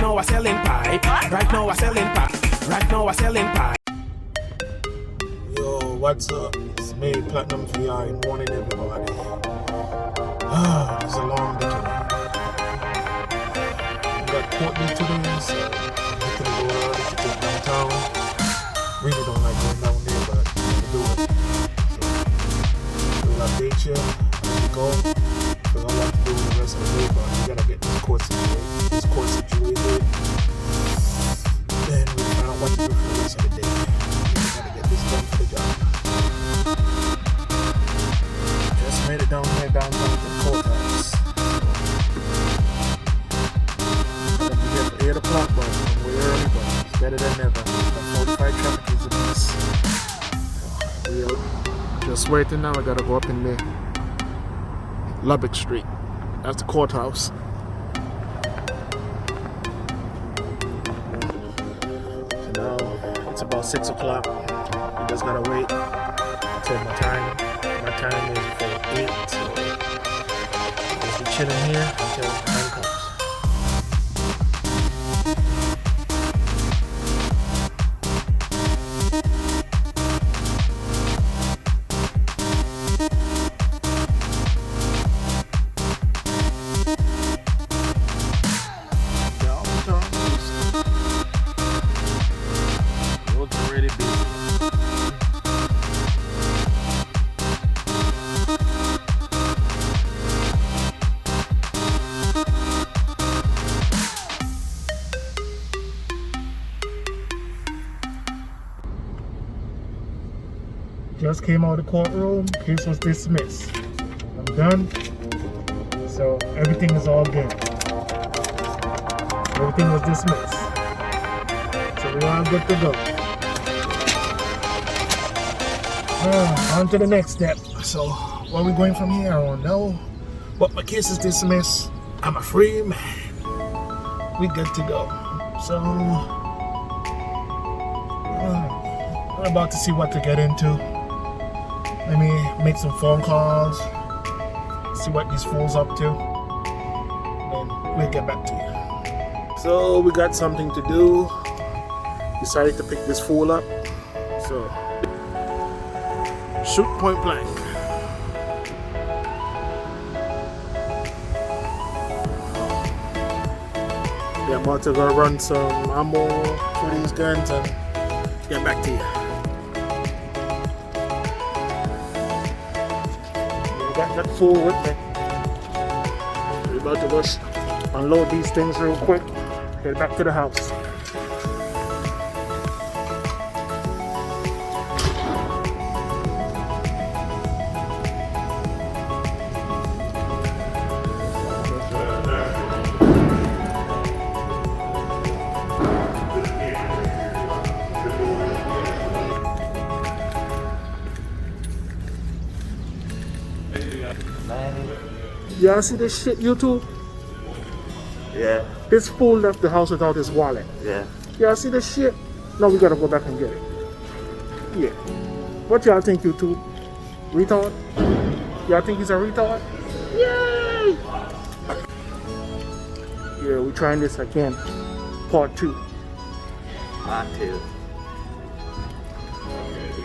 now we're selling pipe. Right now we're selling pipe. Right now we're selling pipe. Yo, what's up? It's me, Platinum VR, and morning everybody. It's a long day. We got court day today, so I'm going to go early to go downtown. Really don't like going down there, but I'm going to do it. So, we'll update you as we go. Because I like to do the rest of the day, but we gotta get this court situated. Then we'll find out what to do for the rest of the day. We gotta get this done for the job. Just made it down here, downtown to the courthouse. Gonna be here for 8 o'clock, but I'm way early, but it's better than never. The 45 traffic is a piece. We're just waiting now. I gotta go up in there. Lubbock Street. That's the courthouse. So now it's about 6 o'clock. We just gotta wait until my time. My time is for 8. So just be chilling here until time comes. Just came out of the courtroom, case was dismissed. I'm done. So everything is all good. Everything was dismissed. So we're all good to go. On to the next step. So where are we going from here? I don't know. But my case is dismissed. I'm a free man. We good to go. So we're about to see what to get into. Let me make some phone calls, see what these fools up to, and we'll get back to you. So we got something to do. Decided to pick this fool up. So shoot point blank. Yeah, I'm about to go run some ammo for these guns and get back to you. Got that fool with me. We're about to just unload these things real quick. Head back to the house. Y'all see this shit, YouTube? Yeah. This fool left the house without his wallet. Yeah. Y'all see this shit? Now we gotta go back and get it. Yeah. What y'all think, YouTube? Retard? Y'all think he's a retard? Yay! Yeah, we're trying this again. Part 2. Part 2.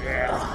Yeah.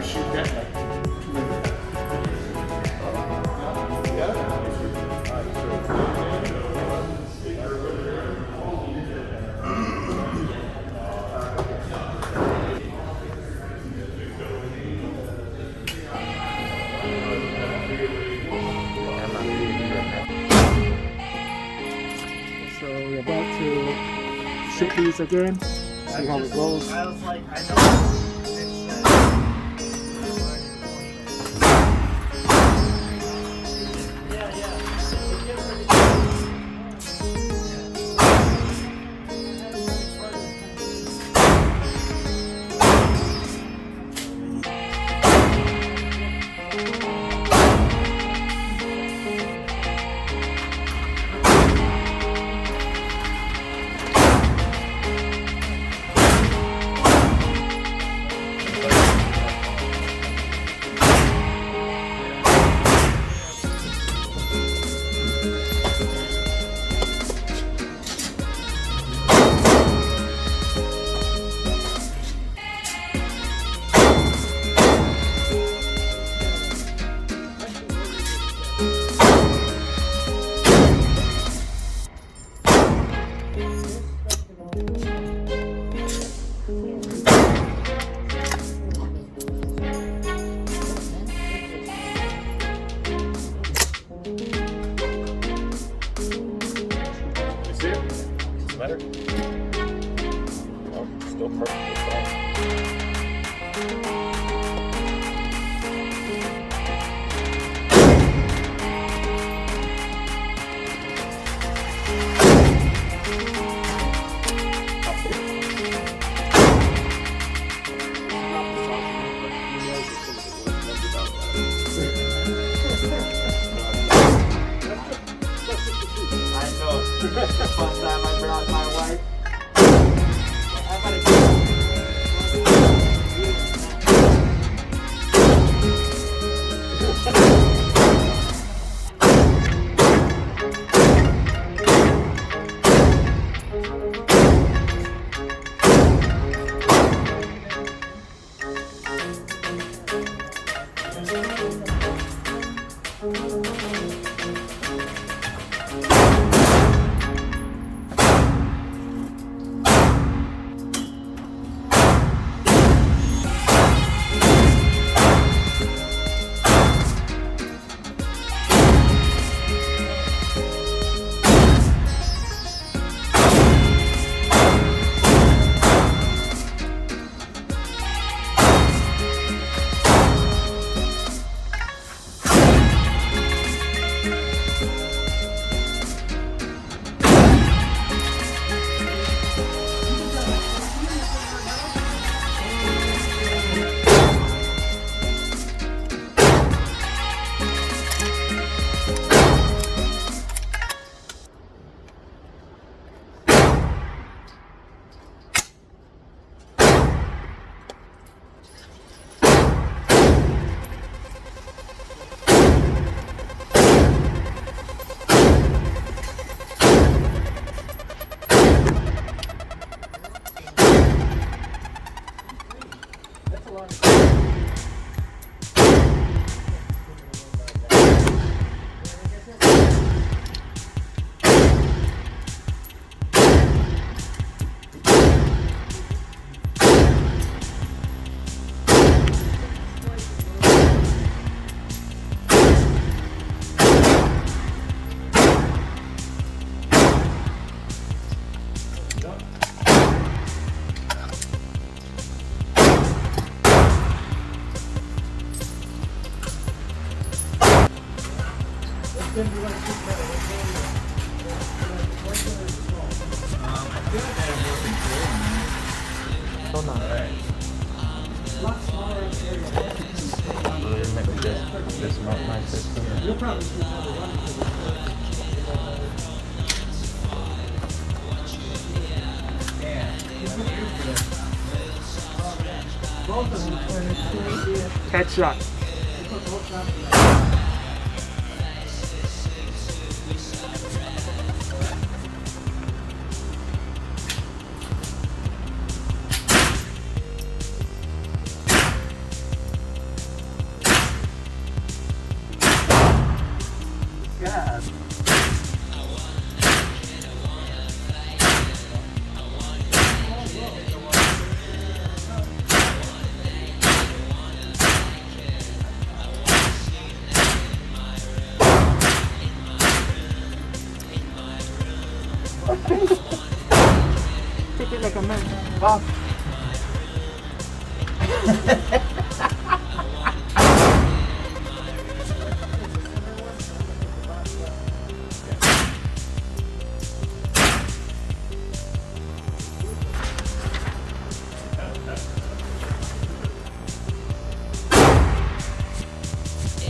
shoot that. So we're about to shoot these again, see how it goes. I was like, I know. Better? Oh, still perfectly fine. I know. First time I brought my wife. Headshot. Boss.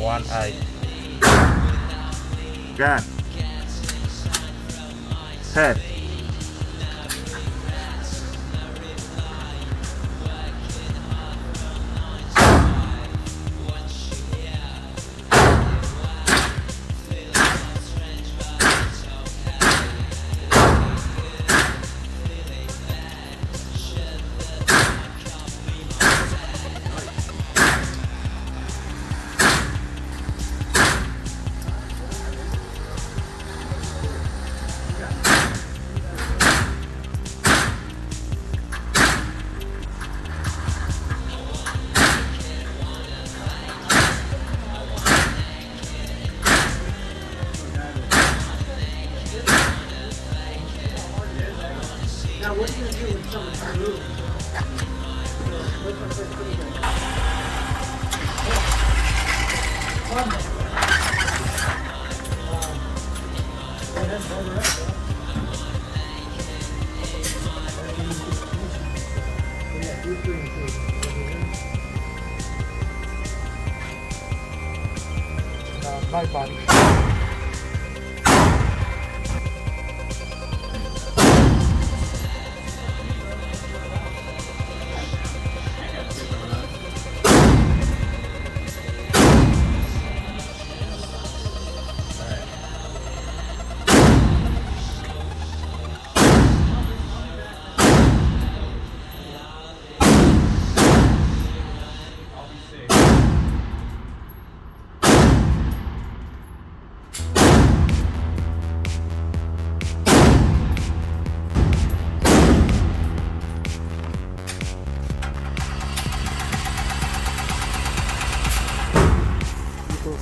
One eye. Gun. Head. My body.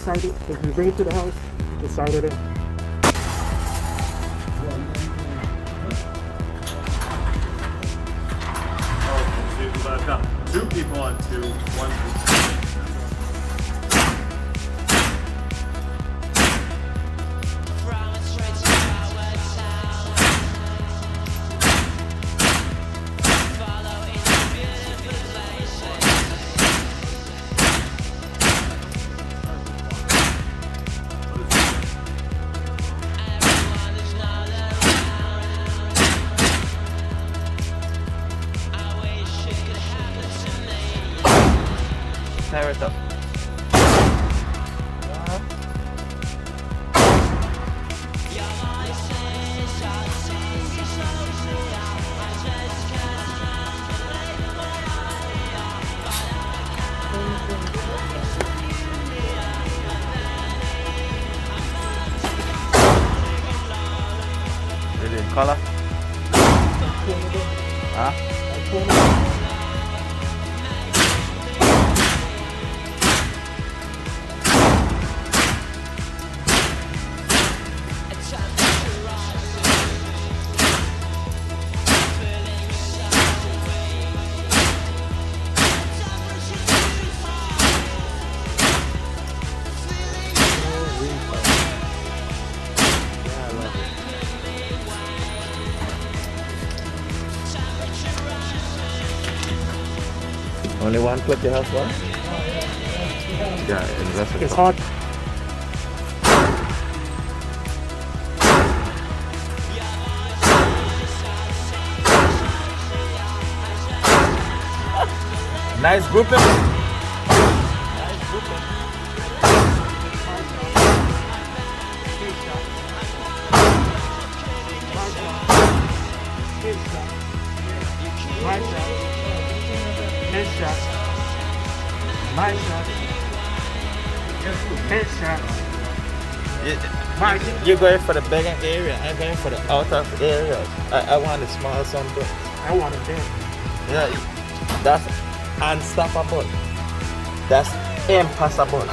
Sight it. If you bring it to the house, you sight it in. I've got 2 people on 2, 1. Tear it up. Really in color? Huh? Only one clip you have for? Yeah, invest it. It's hot. Nice grouping. My shot. His shot. My shot. His shot. You're going for the bigger area. I'm going for the outer area. I want the small something. I want it there. Yeah, that's unstoppable. That's impossible.